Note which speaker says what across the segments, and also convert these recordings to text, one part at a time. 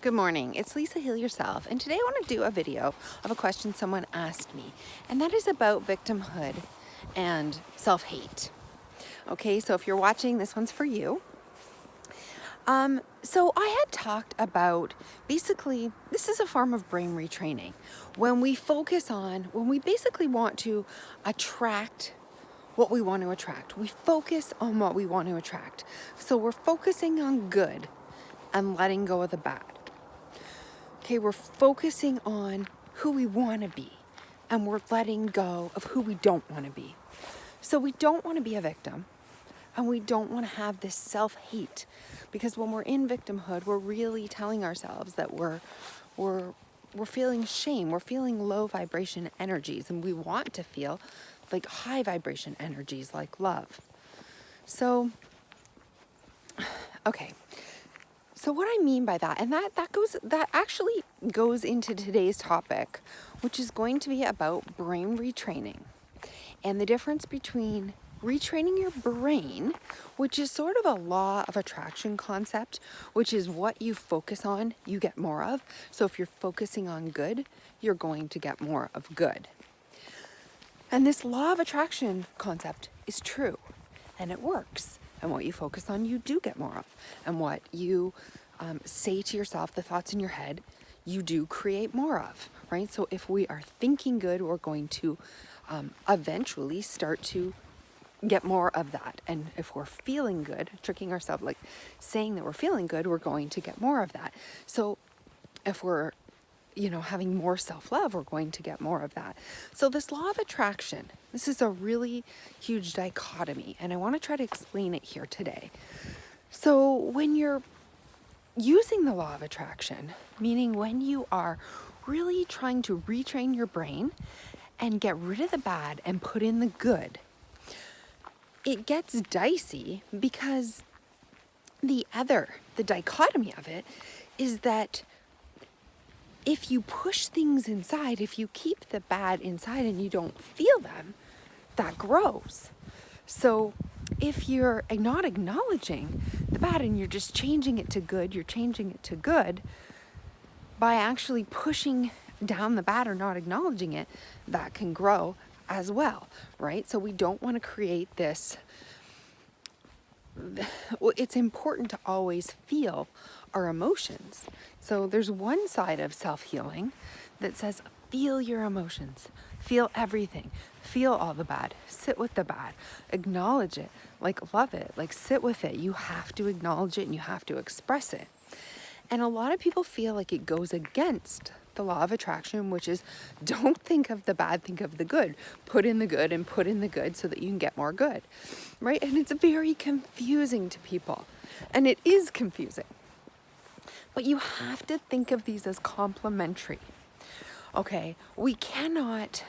Speaker 1: Good morning, it's Lisa Heal Yourself, and today I want to do a video of a question someone asked me, and that is about victimhood and self-hate. Okay, so if you're watching, this one's for you. So I had talked about, basically, this is a form of brain retraining. When we basically want to attract what we want to attract, we focus on what we want to attract. So we're focusing on good and letting go of the bad. Okay, we're focusing on who we want to be and we're letting go of who we don't want to be. So we don't want to be a victim and we don't want to have this self-hate, because when we're in victimhood, we're really telling ourselves that we're feeling shame, we're feeling low vibration energies, and we want to feel like high vibration energies like love. So, okay. So what I mean by that, and that actually goes into today's topic, which is going to be about brain retraining and the difference between retraining your brain, which is sort of a law of attraction concept, which is what you focus on, you get more of. So if you're focusing on good, you're going to get more of good. And this law of attraction concept is true and it works. And what you focus on, you do get more of. And what you say to yourself, the thoughts in your head, you do create more of, right? So if we are thinking good, we're going to eventually start to get more of that. And if we're feeling good, tricking ourselves, like saying that we're feeling good, we're going to get more of that. So if we're having more self-love, we're going to get more of that. So this law of attraction, this is a really huge dichotomy, and I want to try to explain it here today. So when you're using the law of attraction, meaning when you are really trying to retrain your brain and get rid of the bad and put in the good, it gets dicey, because the dichotomy of it is that if you push things inside, if you keep the bad inside and you don't feel them, that grows. So if you're not acknowledging the bad and you're just changing it to good, by actually pushing down the bad or not acknowledging it, that can grow as well, right? So we don't want to create this. Well, it's important to always feel our emotions. So there's one side of self-healing that says, feel your emotions, feel everything, feel all the bad, sit with the bad, acknowledge it, like love it, like sit with it. You have to acknowledge it and you have to express it. And a lot of people feel like it goes against the law of attraction, which is don't think of the bad, think of the good. Put in the good and put in the good so that you can get more good, right? And it's very confusing to people. And it is confusing. But you have to think of these as complementary. Okay, we cannot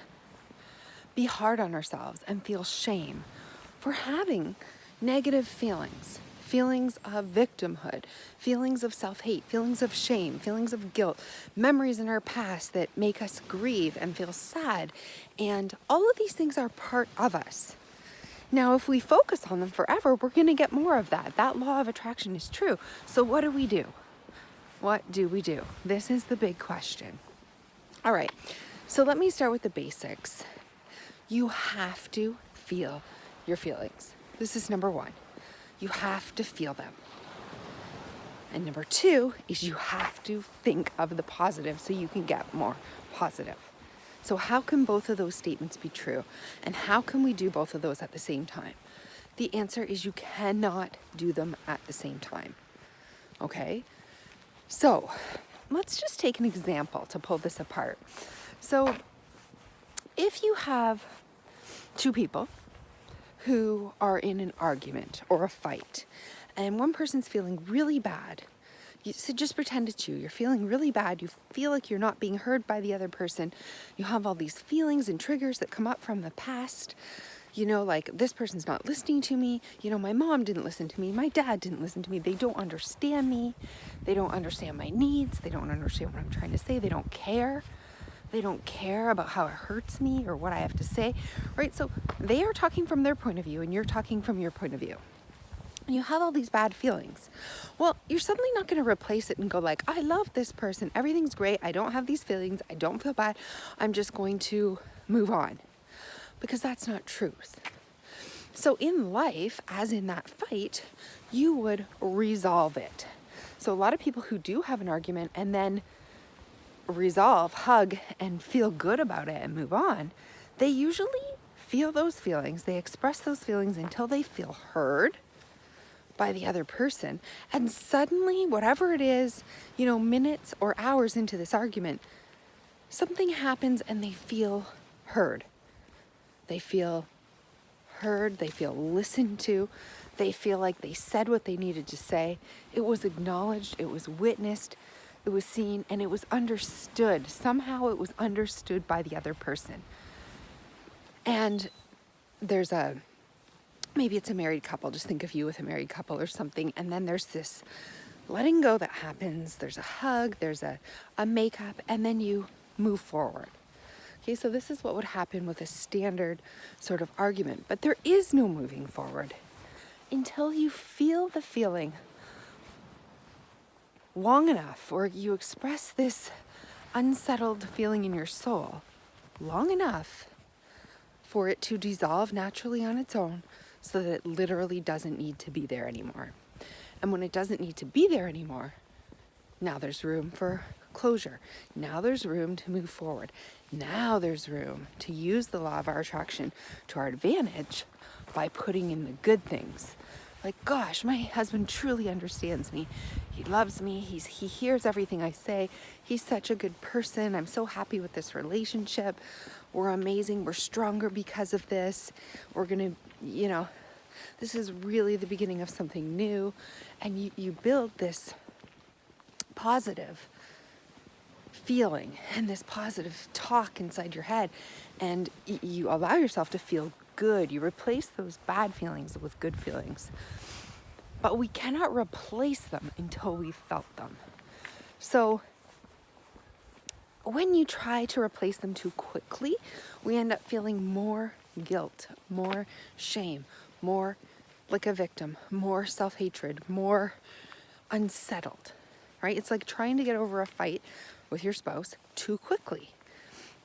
Speaker 1: be hard on ourselves and feel shame for having negative feelings of victimhood, feelings of self-hate, feelings of shame, feelings of guilt, memories in our past that make us grieve and feel sad. And all of these things are part of us. Now, if we focus on them forever, we're going to get more of that. That law of attraction is true. So what do we do? What do we do? This is the big question. All right, so let me start with the basics. You have to feel your feelings. This is number one. You have to feel them. And number two is you have to think of the positive so you can get more positive. So how can both of those statements be true? And how can we do both of those at the same time? The answer is you cannot do them at the same time. Okay? So let's just take an example to pull this apart. So if you have two people who are in an argument or a fight, and one person's feeling really bad, so just pretend it's you. You're feeling really bad. You feel like you're not being heard by the other person. You have all these feelings and triggers that come up from the past. Like, this person's not listening to me. My mom didn't listen to me. My dad didn't listen to me. They don't understand me. They don't understand my needs. They don't understand what I'm trying to say. They don't care. They don't care about how it hurts me or what I have to say, right? So they are talking from their point of view and you're talking from your point of view. You have all these bad feelings. Well, you're suddenly not going to replace it and go like, I love this person. Everything's great. I don't have these feelings. I don't feel bad. I'm just going to move on. Because that's not truth. So in life, as in that fight, you would resolve it. So a lot of people who do have an argument and then resolve, hug, and feel good about it and move on, they usually feel those feelings. They express those feelings until they feel heard by the other person. And suddenly, whatever it is, minutes or hours into this argument, something happens and they feel heard. They feel heard, they feel listened to, they feel like they said what they needed to say. It was acknowledged, it was witnessed, it was seen, and it was understood. Somehow it was understood by the other person. And maybe it's a married couple, just think of you with a married couple or something, and then there's this letting go that happens, there's a hug, there's a makeup, and then you move forward. Okay, so this is what would happen with a standard sort of argument, but there is no moving forward until you feel the feeling long enough, or you express this unsettled feeling in your soul long enough for it to dissolve naturally on its own so that it literally doesn't need to be there anymore. And when it doesn't need to be there anymore, now there's room for closure. Now there's room to move forward. Now there's room to use the law of our attraction to our advantage by putting in the good things. Like, gosh, my husband truly understands me. He loves me. He hears everything I say. He's such a good person. I'm so happy with this relationship. We're amazing. We're stronger because of this. We're going to, this is really the beginning of something new. And you build this positive feeling and this positive talk inside your head, and you allow yourself to feel good. You replace those bad feelings with good feelings, but we cannot replace them until we've felt them. So when you try to replace them too quickly, we end up feeling more guilt, more shame, more like a victim, more self-hatred, more unsettled, right? It's like trying to get over a fight with your spouse too quickly.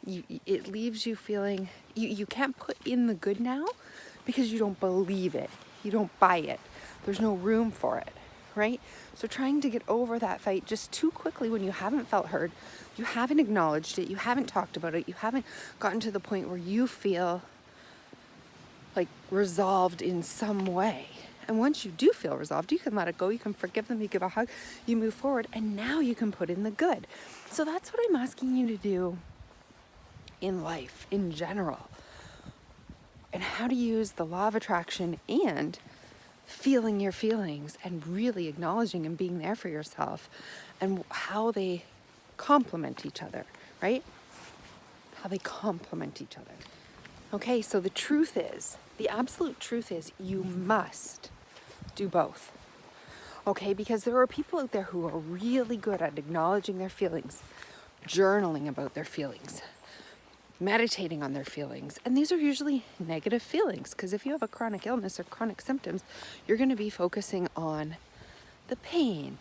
Speaker 1: It leaves you feeling, you can't put in the good now because you don't believe it. You don't buy it. There's no room for it, right? So trying to get over that fight just too quickly when you haven't felt heard, you haven't acknowledged it, you haven't talked about it, you haven't gotten to the point where you feel like resolved in some way. And once you do feel resolved, you can let it go, you can forgive them, you give a hug, you move forward, and now you can put in the good. So that's what I'm asking you to do in life, in general. And how to use the law of attraction and feeling your feelings and really acknowledging and being there for yourself, and how they complement each other, right? How they complement each other. Okay, so the truth is, the absolute truth is, you must do both. Okay, because there are people out there who are really good at acknowledging their feelings, journaling about their feelings, meditating on their feelings. And these are usually negative feelings, because if you have a chronic illness or chronic symptoms, you're going to be focusing on the pain,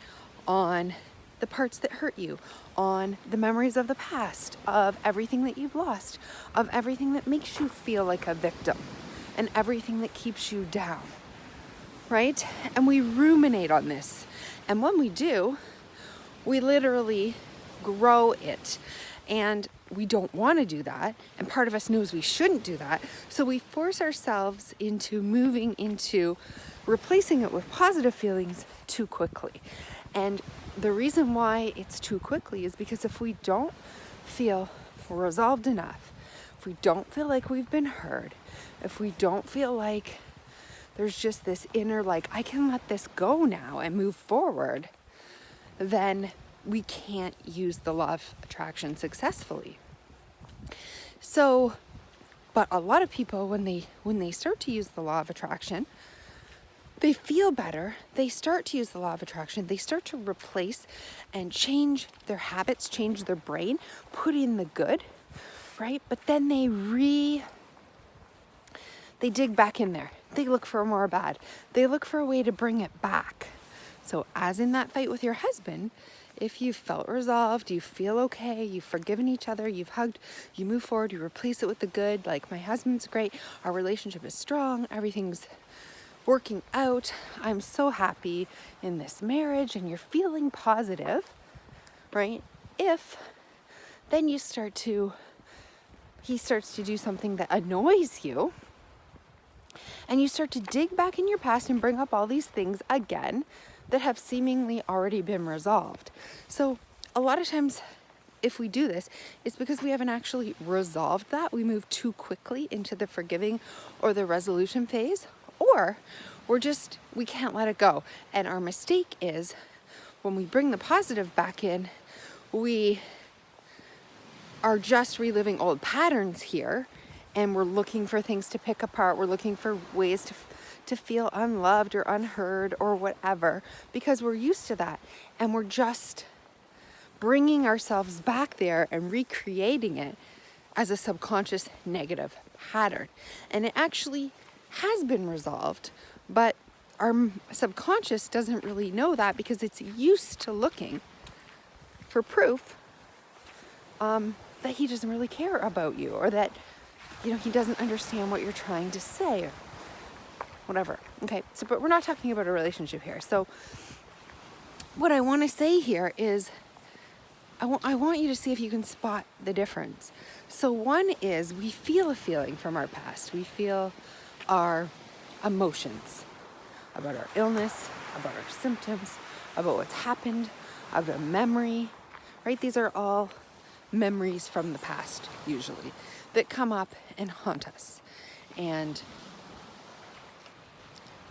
Speaker 1: on the parts that hurt you, on the memories of the past, of everything that you've lost, of everything that makes you feel like a victim, and everything that keeps you down, right? And we ruminate on this. And when we do, we literally grow it. And we don't want to do that. And part of us knows we shouldn't do that. So we force ourselves into moving into replacing it with positive feelings too quickly. And the reason why it's too quickly is because if we don't feel resolved enough, if we don't feel like we've been heard, if we don't feel like there's just this inner, like, I can let this go now and move forward, then we can't use the law of attraction successfully. So, but a lot of people, when they start to use the law of attraction, they feel better. They start to use the law of attraction. They start to replace and change their habits, change their brain, put in the good, right? But then they they dig back in there. They look for more bad. They look for a way to bring it back. So as in that fight with your husband, if you felt resolved, you feel okay, you've forgiven each other, you've hugged, you move forward, you replace it with the good, like my husband's great, our relationship is strong, everything's working out, I'm so happy in this marriage, and you're feeling positive, right? If then he starts to do something that annoys you, and you start to dig back in your past and bring up all these things again that have seemingly already been resolved. So a lot of times if we do this, it's because we haven't actually resolved that. We move too quickly into the forgiving or the resolution phase, or we can't let it go. And our mistake is when we bring the positive back in, we are just reliving old patterns here, and we're looking for things to pick apart. We're looking for ways to feel unloved or unheard or whatever, because we're used to that, and we're just bringing ourselves back there and recreating it as a subconscious negative pattern. And it actually has been resolved, but our subconscious doesn't really know that because it's used to looking for proof that he doesn't really care about you, or that he doesn't understand what you're trying to say, or whatever. Okay, so but we're not talking about a relationship here. So what I want to say here is I want you to see if you can spot the difference. So one is we feel a feeling from our past. We feel our emotions about our illness, about our symptoms, about what's happened, about a memory, right? These are all memories from the past, usually, that come up and haunt us. And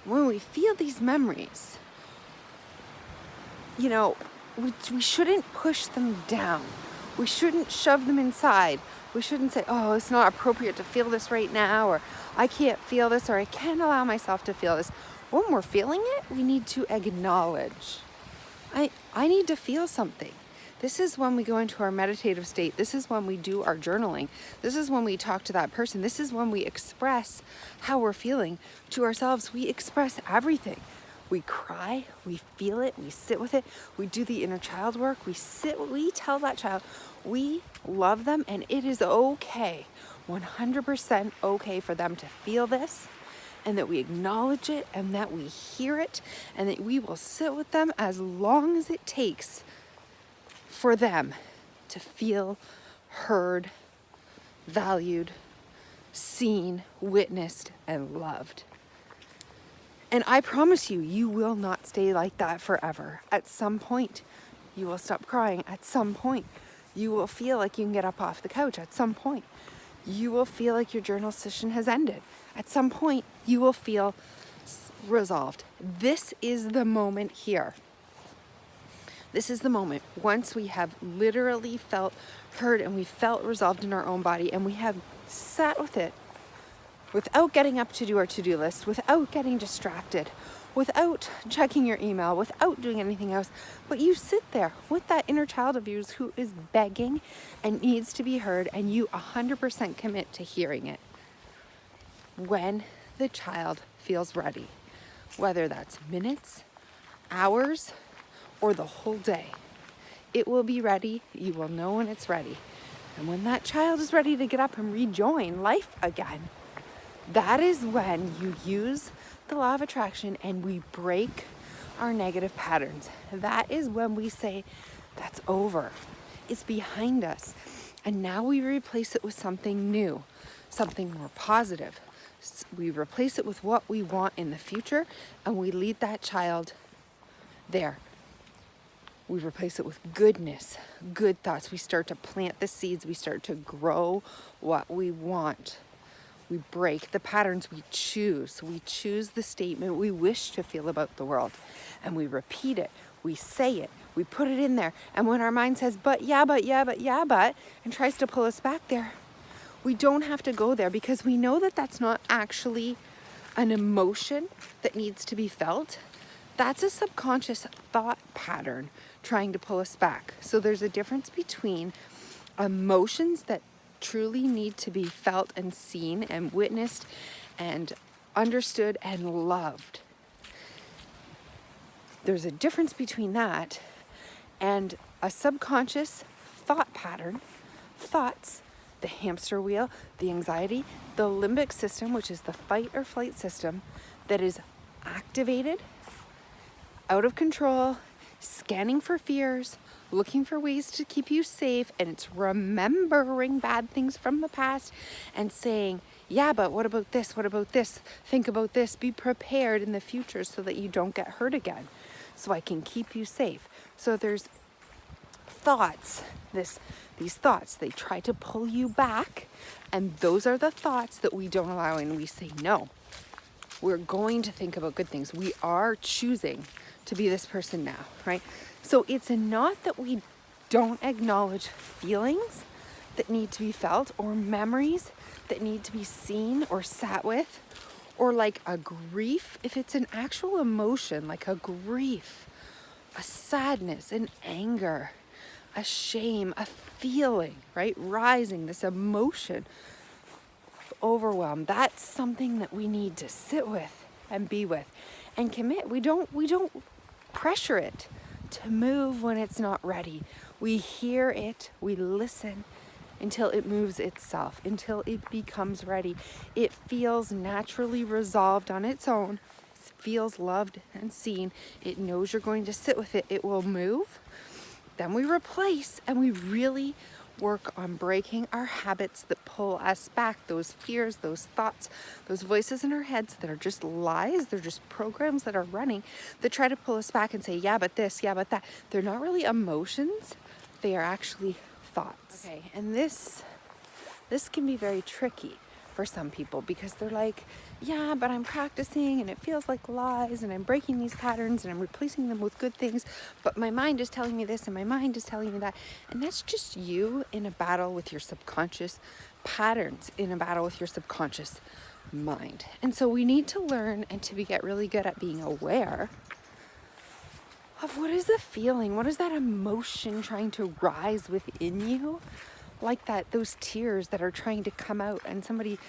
Speaker 1: when we feel these memories, we shouldn't push them down. We shouldn't shove them inside. We shouldn't say, oh, it's not appropriate to feel this right now, or I can't feel this, or I can't allow myself to feel this. When we're feeling it, we need to acknowledge, I need to feel something. This is when we go into our meditative state. This is when we do our journaling. This is when we talk to that person. This is when we express how we're feeling to ourselves. We express everything. We cry, we feel it, we sit with it, we do the inner child work, we tell that child we love them, and it is okay, 100% okay for them to feel this, and that we acknowledge it, and that we hear it, and that we will sit with them as long as it takes for them to feel heard, valued, seen, witnessed, and loved. And I promise you, you will not stay like that forever. At some point, you will stop crying. At some point, you will feel like you can get up off the couch. At some point, you will feel like your journal session has ended. At some point, you will feel resolved. This is the moment here. This is the moment. Once we have literally felt heard and we felt resolved in our own body, and we have sat with it without getting up to do our to-do list, without getting distracted, without checking your email, without doing anything else, but you sit there with that inner child of yours who is begging and needs to be heard, and you 100% commit to hearing it. When the child feels ready, whether that's minutes, hours, or the whole day, it will be ready. You will know when it's ready. And when that child is ready to get up and rejoin life again, that is when you use the law of attraction and we break our negative patterns. That is when we say, that's over. It's behind us. And now we replace it with something new, something more positive. We replace it with what we want in the future, and we lead that child there. We replace it with goodness, good thoughts. We start to plant the seeds. We start to grow what we want. We break the patterns we choose. We choose the statement we wish to feel about the world, and we repeat it. We say it. We put it in there. And when our mind says, but, and tries to pull us back there, we don't have to go there, because we know that that's not actually an emotion that needs to be felt. That's a subconscious thought pattern trying to pull us back. So there's a difference between emotions that truly need to be felt and seen and witnessed and understood and loved. There's a difference between that and a subconscious thought pattern, thoughts, the hamster wheel, the anxiety, the limbic system, which is the fight or flight system, that is activated, out of control, scanning for fears, looking for ways to keep you safe, and it's remembering bad things from the past and saying, yeah, but what about this? What about this? Think about this. Be prepared in the future so that you don't get hurt again, so I can keep you safe. So there's thoughts, these thoughts, they try to pull you back, and those are the thoughts that we don't allow, and we say, no, we're going to think about good things. We are choosing to be this person now, right? So it's not that we don't acknowledge feelings that need to be felt, or memories that need to be seen or sat with, or like a grief, if it's an actual emotion, like a grief, a sadness, an anger, a shame, a feeling, right? Rising, this emotion, overwhelm. That's something that we need to sit with and be with and commit. We don't pressure it to move when it's not ready. We hear it, we listen until it moves itself, until it becomes ready. It feels naturally resolved on its own. It feels loved and seen. It knows you're going to sit with it. It will move. Then we replace, and we really work on breaking our habits that pull us back, those fears, those thoughts, those voices in our heads that are just lies. They're just programs that are running that try to pull us back and say, yeah, but this, yeah, but that. They're not really emotions. They are actually thoughts. Okay, and this can be very tricky for some people, because they're like, yeah, but I'm practicing and it feels like lies, and I'm breaking these patterns and I'm replacing them with good things, but my mind is telling me this and my mind is telling me that. And that's just you in a battle with your subconscious patterns, in a battle with your subconscious mind. And so we need to learn and to get really good at being aware of what is the feeling, what is that emotion trying to rise within you, like that, those tears that are trying to come out, and somebody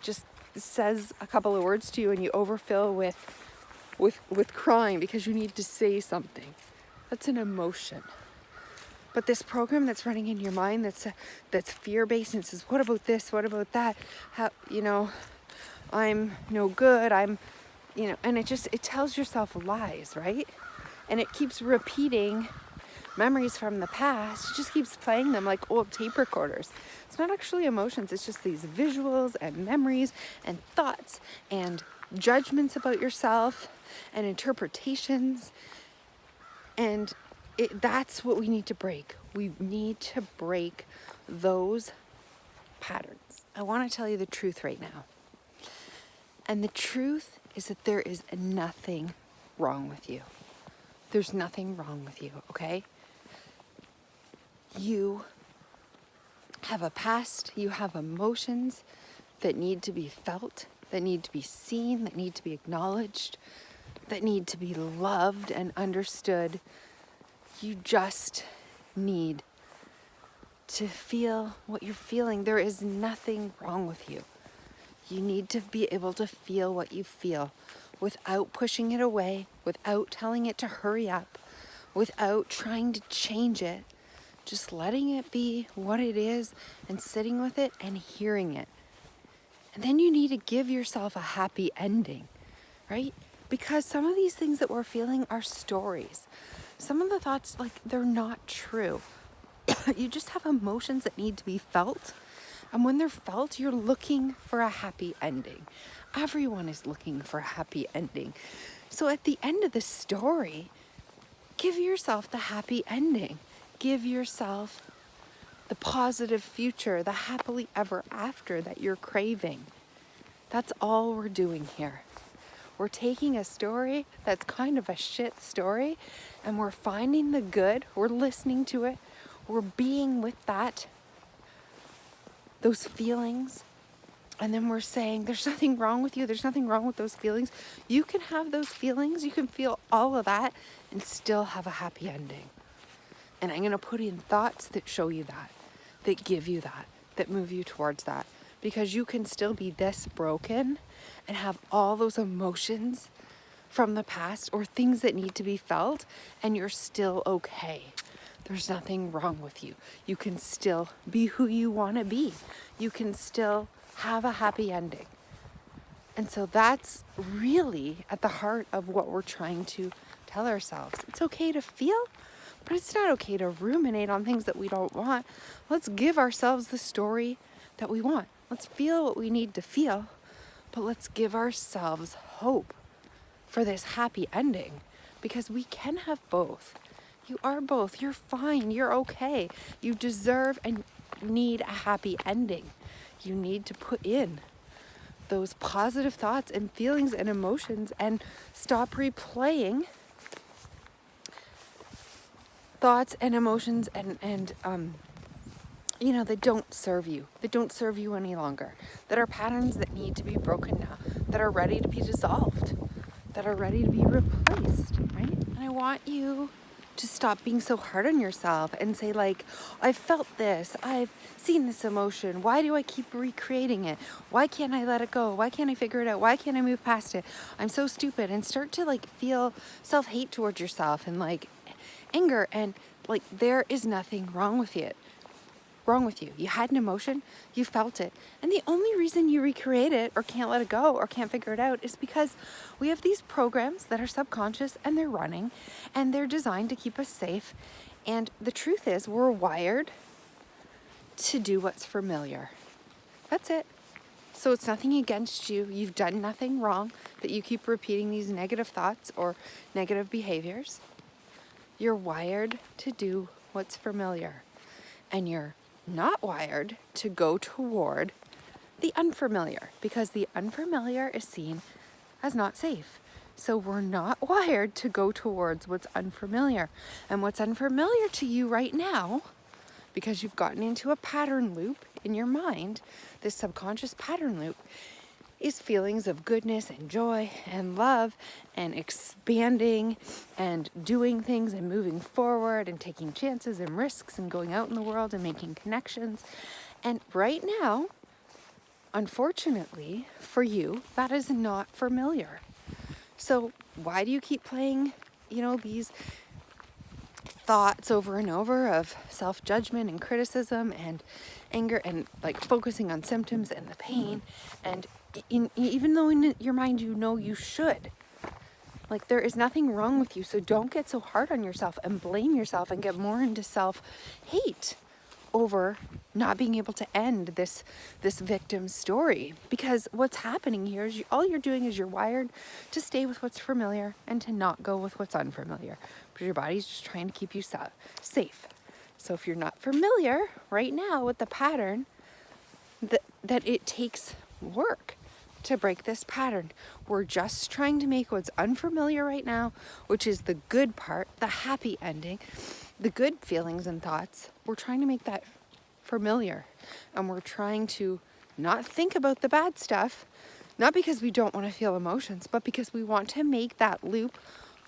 Speaker 1: just says a couple of words to you and you overfill with crying because you need to say something. That's an emotion. But this program that's running in your mind that's fear-based and says, what about this? What about that? How, I'm no good. And it tells yourself lies, right? And it keeps repeating memories from the past. It just keeps playing them like old tape recorders. It's not actually emotions. It's just these visuals and memories and thoughts and judgments about yourself and interpretations. And that's what we need to break. We need to break those patterns. I want to tell you the truth right now. And the truth is that there is nothing wrong with you. There's nothing wrong with you, okay? You have a past, you have emotions that need to be felt, that need to be seen, that need to be acknowledged, that need to be loved and understood. You just need to feel what you're feeling. There is nothing wrong with you. You need to be able to feel what you feel without pushing it away, without telling it to hurry up, without trying to change it. Just letting it be what it is and sitting with it and hearing it. And then you need to give yourself a happy ending, right? Because some of these things that we're feeling are stories. Some of the thoughts, they're not true. You just have emotions that need to be felt. And when they're felt, you're looking for a happy ending. Everyone is looking for a happy ending. So at the end of the story, give yourself the happy ending. Give yourself the positive future, the happily ever after that you're craving. That's all we're doing here. We're taking a story that's kind of a shit story, and we're finding the good. We're listening to it. We're being with those feelings. And then we're saying, there's nothing wrong with you. There's nothing wrong with those feelings. You can have those feelings. You can feel all of that and still have a happy ending. And I'm going to put in thoughts that show you that give you that move you towards that. because you can still be this broken and have all those emotions from the past or things that need to be felt, and you're still okay. There's nothing wrong with you. You can still be who you want to be. You can still have a happy ending. And so that's really at the heart of what we're trying to tell ourselves. It's okay to feel, but it's not okay to ruminate on things that we don't want. Let's give ourselves the story that we want. Let's feel what we need to feel, but let's give ourselves hope for this happy ending, because we can have both. You are both. You're fine. You're okay. You deserve and need a happy ending. You need to put in those positive thoughts and feelings and emotions and stop replaying thoughts and emotions and that don't serve you any longer, that are patterns that need to be broken now, that are ready to be dissolved, that are ready to be replaced, right? And I want you to stop being so hard on yourself and say, like, I've felt this, I've seen this emotion, why do I keep recreating it? Why can't I let it go? Why can't I figure it out? Why can't I move past it? I'm so stupid. And start to like feel self-hate towards yourself and like anger, and like there is nothing wrong with it. Wrong with you. You had an emotion, you felt it, and the only reason you recreate it or can't let it go or can't figure it out is because we have these programs that are subconscious and they're running and they're designed to keep us safe. And the truth is, we're wired to do what's familiar. That's it. So it's nothing against you. You've done nothing wrong that you keep repeating these negative thoughts or negative behaviors. You're wired to do what's familiar, and you're not wired to go toward the unfamiliar, because the unfamiliar is seen as not safe. So we're not wired to go towards what's unfamiliar. And what's unfamiliar to you right now, because you've gotten into a pattern loop in your mind, this subconscious pattern loop, is feelings of goodness and joy and love and expanding and doing things and moving forward and taking chances and risks and going out in the world and making connections. And right now, unfortunately for you, that is not familiar. So why do you keep playing, these thoughts over and over of self-judgment and criticism and anger and like focusing on symptoms and the pain, and even though in your mind you should, like, there is nothing wrong with you. So don't get so hard on yourself and blame yourself and get more into self-hate over not being able to end this victim story. Because what's happening here is all you're doing is you're wired to stay with what's familiar and to not go with what's unfamiliar. But your body's just trying to keep you safe. So if you're not familiar right now with the pattern, that it takes work to break this pattern. We're just trying to make what's unfamiliar right now, which is the good part, the happy ending, the good feelings and thoughts. We're trying to make that familiar, and we're trying to not think about the bad stuff, not because we don't want to feel emotions, but because we want to make that loop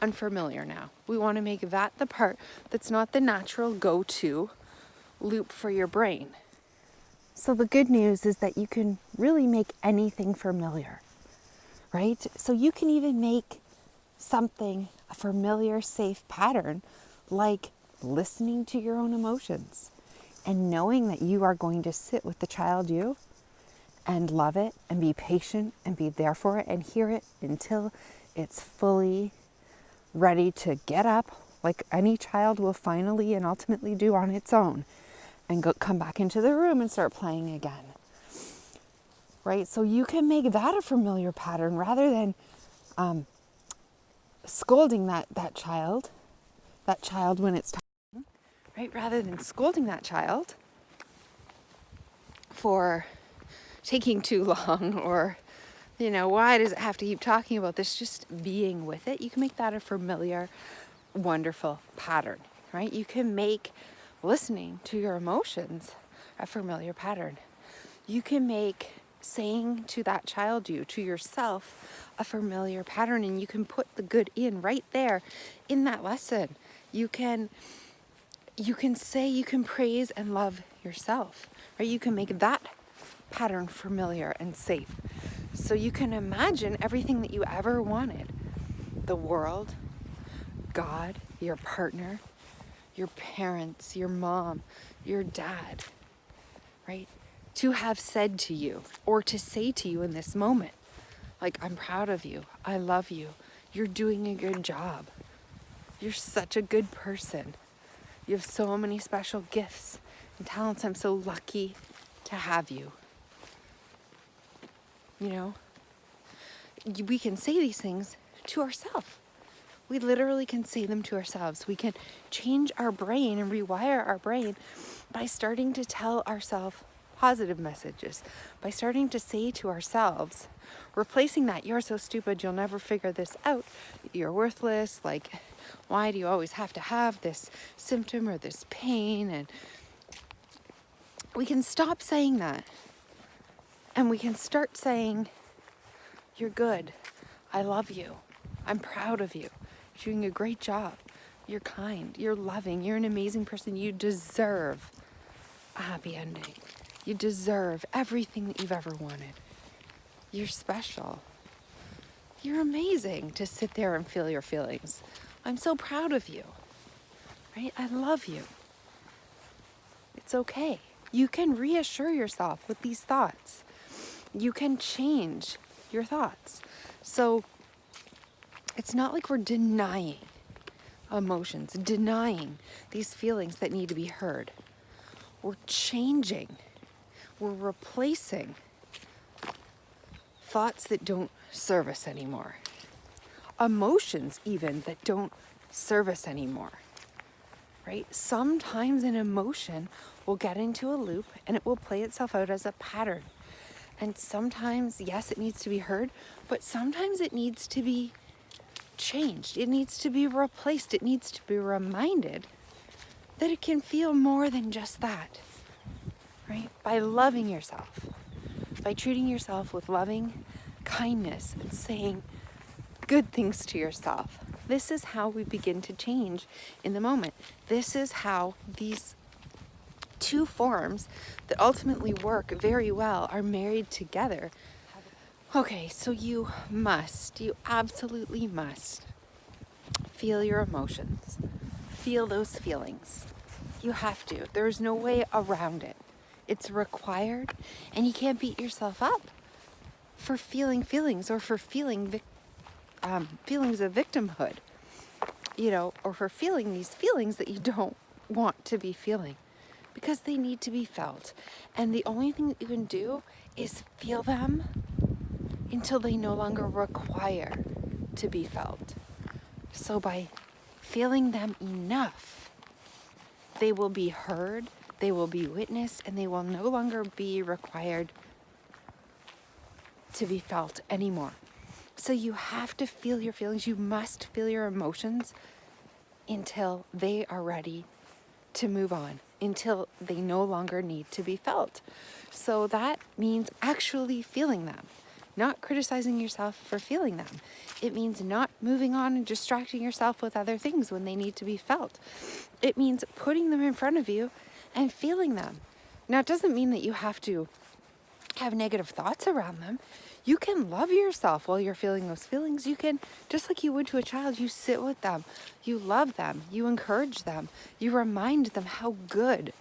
Speaker 1: unfamiliar now. We want to make that the part that's not the natural go-to loop for your brain. So the good news is that you can really make anything familiar, right? So you can even make something a familiar, safe pattern, like listening to your own emotions and knowing that you are going to sit with the child you and love it and be patient and be there for it and hear it until it's fully ready to get up, like any child will finally and ultimately do on its own, and come back into the room and start playing again, right? So you can make that a familiar pattern rather than scolding that child when it's time, right? Rather than scolding that child for taking too long or, why does it have to keep talking about this? Just being with it. You can make that a familiar, wonderful pattern, right? You can make listening to your emotions a familiar pattern. You can make saying to that child to yourself, a familiar pattern, and you can put the good in right there in that lesson. You can say, you can praise and love yourself, right? You can make that pattern familiar and safe. So you can imagine everything that you ever wanted. The world, God, your partner, your parents, your mom, your dad, right? To have said to you or to say to you in this moment, like, I'm proud of you. I love you. You're doing a good job. You're such a good person. You have so many special gifts and talents. I'm so lucky to have you. You know, we can say these things to ourselves. We literally can say them to ourselves. We can change our brain and rewire our brain by starting to tell ourselves positive messages, by starting to say to ourselves, replacing that, you're so stupid, you'll never figure this out, you're worthless, like, why do you always have to have this symptom or this pain? And we can stop saying that, and we can start saying, you're good, I love you, I'm proud of you, you're doing a great job, you're kind, you're loving, you're an amazing person, you deserve a happy ending. You deserve everything that you've ever wanted. You're special. You're amazing to sit there and feel your feelings. I'm so proud of you, right? I love you. It's okay. You can reassure yourself with these thoughts. You can change your thoughts. So it's not like we're denying emotions, denying these feelings that need to be heard. We're changing. We're replacing thoughts that don't serve us anymore. Emotions even that don't serve us anymore, right? Sometimes an emotion will get into a loop and it will play itself out as a pattern. And sometimes, yes, it needs to be heard, but sometimes it needs to be changed. It needs to be replaced. It needs to be reminded that it can feel more than just that. Right? By loving yourself, by treating yourself with loving kindness and saying good things to yourself. This is how we begin to change in the moment. This is how these two forms that ultimately work very well are married together. Okay, so you absolutely must feel your emotions. Feel those feelings. You have to. There's no way around it. It's required, and you can't beat yourself up for feeling feelings or for feeling feelings of victimhood, you know, or for feeling these feelings that you don't want to be feeling, because they need to be felt. And the only thing that you can do is feel them until they no longer require to be felt. So by feeling them enough, they will be heard, they will be witnessed, and they will no longer be required to be felt anymore. So you have to feel your feelings. You must feel your emotions until they are ready to move on, until they no longer need to be felt. So that means actually feeling them, not criticizing yourself for feeling them. It means not moving on and distracting yourself with other things when they need to be felt. It means putting them in front of you and feeling them. Now, it doesn't mean that you have to have negative thoughts around them. You can love yourself while you're feeling those feelings. You can, just like you would to a child, you sit with them, you love them, you encourage them, you remind them how good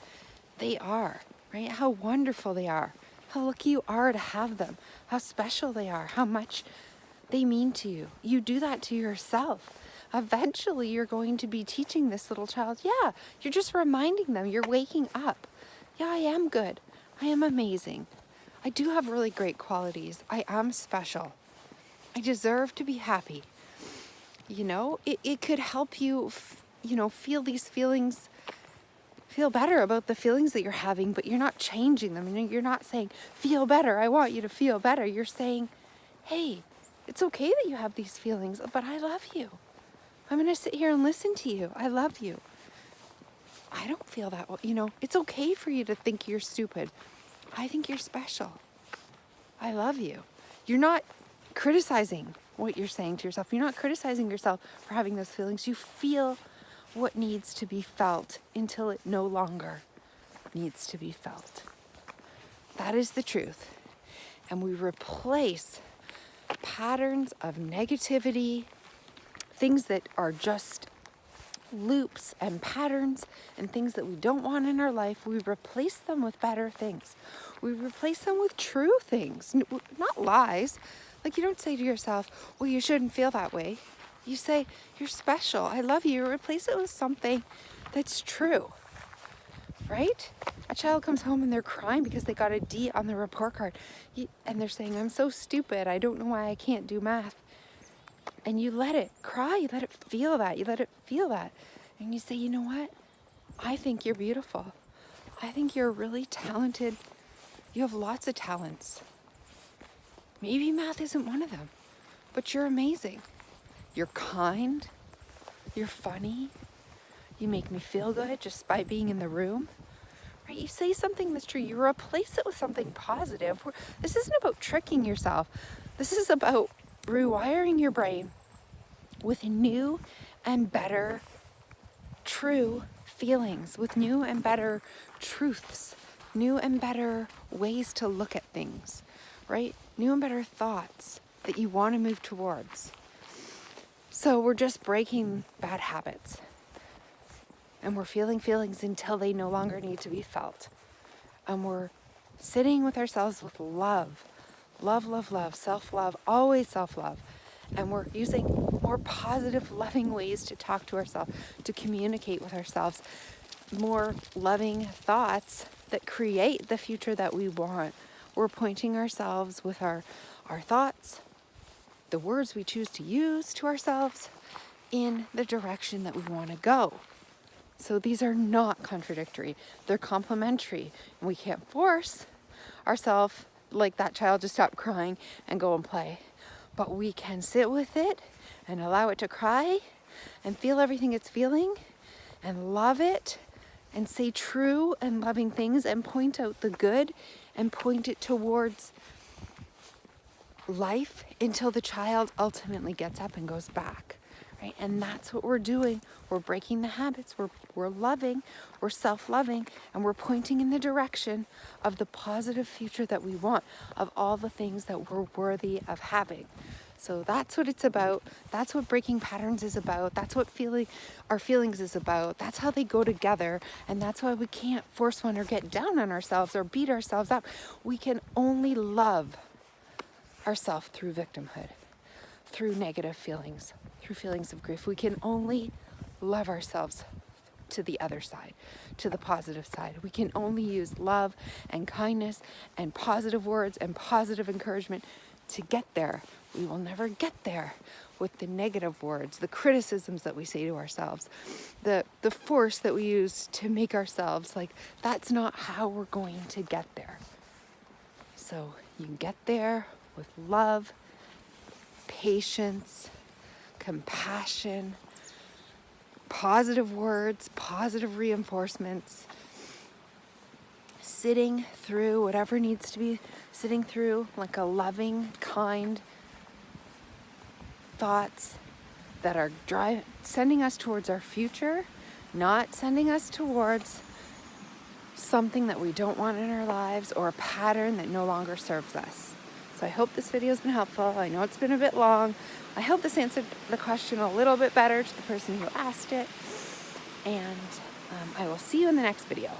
Speaker 1: they are, right? How wonderful they are, how lucky you are to have them, how special they are, how much they mean to you. You do that to yourself. Eventually, you're going to be teaching this little child, yeah, you're just reminding them, you're waking up. Yeah, I am good. I am amazing. I do have really great qualities. I am special. I deserve to be happy. You know, it could help you, feel these feelings, feel better about the feelings that you're having, but you're not changing them. You know, you're not saying, feel better. I want you to feel better. You're saying, hey, it's okay that you have these feelings, but I love you. I'm going to sit here and listen to you. I love you. I don't feel that way. You know, it's okay for you to think you're stupid. I think you're special. I love you. You're not criticizing what you're saying to yourself. You're not criticizing yourself for having those feelings. You feel what needs to be felt until it no longer needs to be felt. That is the truth. And we replace patterns of negativity, things that are just loops and patterns and things that we don't want in our life. We replace them with better things. We replace them with true things, not lies. Like, you don't say to yourself, well, you shouldn't feel that way. You say, you're special, I love you. Replace it with something that's true, right? A child comes home and they're crying because they got a D on the report card. And they're saying, I'm so stupid, I don't know why I can't do math. And you let it cry, you let it feel that, And you say, you know what? I think you're beautiful. I think you're really talented. You have lots of talents. Maybe math isn't one of them, but you're amazing. You're kind. You're funny. You make me feel good just by being in the room. Right? You say something that's true. You replace it with something positive. This isn't about tricking yourself. This is about rewiring your brain with new and better true feelings, with new and better truths, new and better ways to look at things, right? New and better thoughts that you want to move towards. So we're just breaking bad habits, and we're feeling feelings until they no longer need to be felt. And we're sitting with ourselves with love, self-love, always self-love. And we're using more positive, loving ways to talk to ourselves, to communicate with ourselves, more loving thoughts that create the future that we want. We're pointing ourselves with our thoughts, the words we choose to use to ourselves, in the direction that we want to go. So these are not contradictory. They're complementary. And we can't force ourselves, like that child, to stop crying and go and play. But we can sit with it and allow it to cry and feel everything it's feeling and love it and say true and loving things and point out the good and point it towards life until the child ultimately gets up and goes back, right? And that's what we're doing. We're breaking the habits. We're loving, we're self-loving, and we're pointing in the direction of the positive future that we want, of all the things that we're worthy of having. So that's what it's about. That's what breaking patterns is about. That's what our feelings is about. That's how they go together. And that's why we can't force one or get down on ourselves or beat ourselves up. We can only love ourselves through victimhood, through negative feelings, through feelings of grief. We can only love ourselves to the other side, to the positive side. We can only use love and kindness and positive words and positive encouragement to get there. We will never get there with the negative words, the criticisms that we say to ourselves, the force that we use to make ourselves, like, that's not how we're going to get there. So you get there with love, patience, compassion, positive words, positive reinforcements, sitting through whatever needs to be sitting through, like a loving, kind thoughts that are sending us towards our future, not sending us towards something that we don't want in our lives or a pattern that no longer serves us. So I hope this video has been helpful. I know it's been a bit long. I hope this answered the question a little bit better to the person who asked it. And I will see you in the next video.